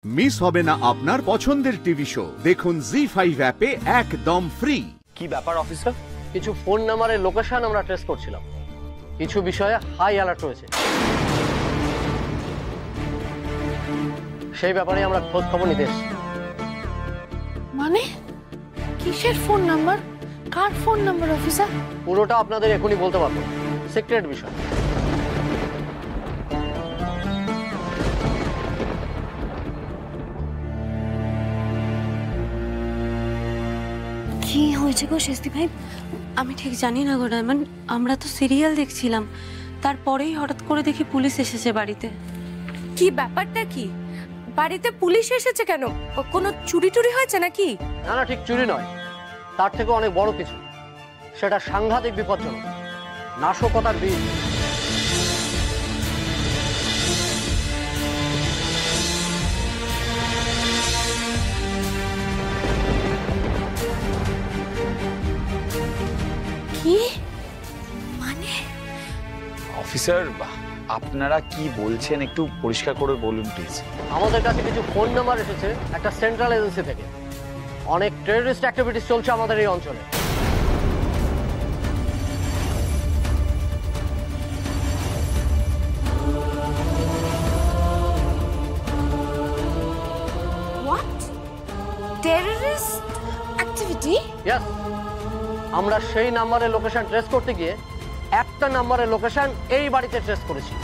Miss হবে না আপনার পছন্দের টিভি শো। দেখুন জি5 অ্যাপে একদম ফ্রি। কি ব্যাপার অফিসার? কিছু ফোন নাম্বারের লোকেশন আমরা ট্রেস করছিলাম, কিছু বিষয়ে হাই অ্যালার্ট রয়েছে, সেই ব্যাপারে আমরা খোঁজ খবর নিতে এসেছি। মানে কিসের ফোন নাম্বার, কার ফোন নাম্বার অফিসার? পুরোটা আপনাদের এখনই বলতে পারবো, সিক্রেট বিষয়। কি হয়েছে গো শেস্তি ভাই? আমি ঠিক জানি না গো ডায়মন্ড, আমরা তো সিরিয়াল দেখছিলাম, তারপরেই হঠাৎ করে দেখি পুলিশ এসেছে বাড়িতে। কি ব্যাপারটা কি? বাড়িতে পুলিশ এসেছে কেন? কোনো চুরি টুরি হয়েছে নাকি? না না, ঠিক চুরি নয়, তার থেকে অনেক বড় কিছু। সেটা সাংঘাতিক বিপজ্জনক, নাশকতার বীজ। কি মানে? অফিসার, আপনারা কি বলছেন একটু পরিষ্কার করে বলুন প্লিজ। আমাদের কাছে কিছু ফোন নাম্বার এসেছে একটা সেন্ট্রাল এজেন্সি থেকে। অনেক টেররিস্ট অ্যাক্টিভিটিস চলছে আমাদের এই অঞ্চলে। হোয়াট? Terrorist activity? ইয়েস, আমরা সেই নাম্বারের লোকেশন ট্রেস করতে গিয়ে একটা নাম্বারের লোকেশন এই বাড়িতে ট্রেস করেছি।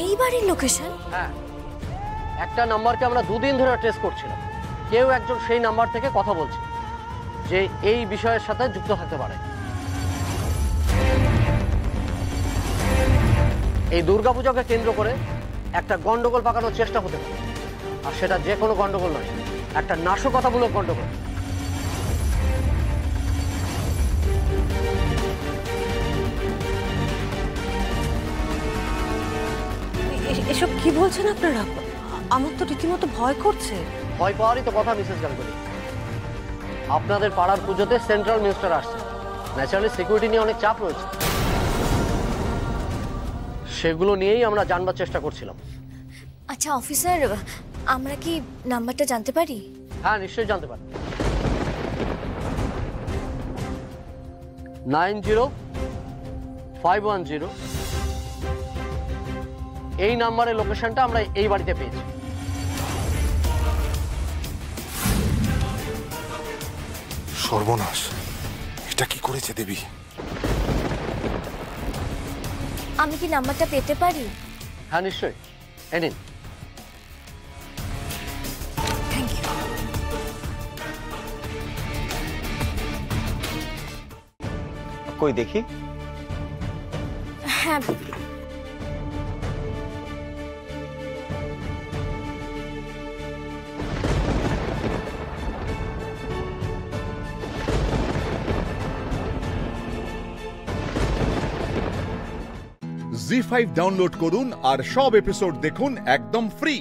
এই বাড়ির লোকেশন? হ্যাঁ, একটা নাম্বারকে আমরা দুদিন ধরে ট্রেস করছিলাম। কেউ একজন সেই নাম্বার থেকে কথা বলছে যে এই বিষয়ের সাথে যুক্ত থাকতে পারে। এই দুর্গাপূজাকে কেন্দ্র করে একটা গন্ডগোল পাকানোর চেষ্টা হতে পারে, আর সেটা যে কোনো গন্ডগোল নয়, একটা নাশকতামূলক গন্ডগোল। এসব কি বলছেন আপনারা? আমার তো রীতিমতো ভয় করছে। ভয় পাওয়ারই তো কথা মিসেস গাঙ্গুলি। আপনাদের পাড়ার পুজোতে সেন্ট্রাল মিনিস্টার আসছে, ন্যাচারালি সিকিউরিটি নিয়ে অনেক চাপ রয়েছে। সেগুলো নিয়েই আমরা জানবার চেষ্টা করছিলাম। আচ্ছা অফিসার, আমরা কি নাম্বারটা জানতে পারি? হ্যাঁ, নিশ্চয়ই জানতে পারেন। 90-510 এই নাম্বারের লোকেশনটা আমরা এই বাড়িতে পেয়েছি। সর্বনাশ, এটা কি করেছে দেবী? আমি কি নাম্বারটা পেতে পারি? হ্যাঁ নিশ্চয়ই, এ নিন। Thank you. কই দেখি। হ্যাঁ, জি5 ডাউনলোড করুন আর সব এপিসোড দেখুন একদম ফ্রি।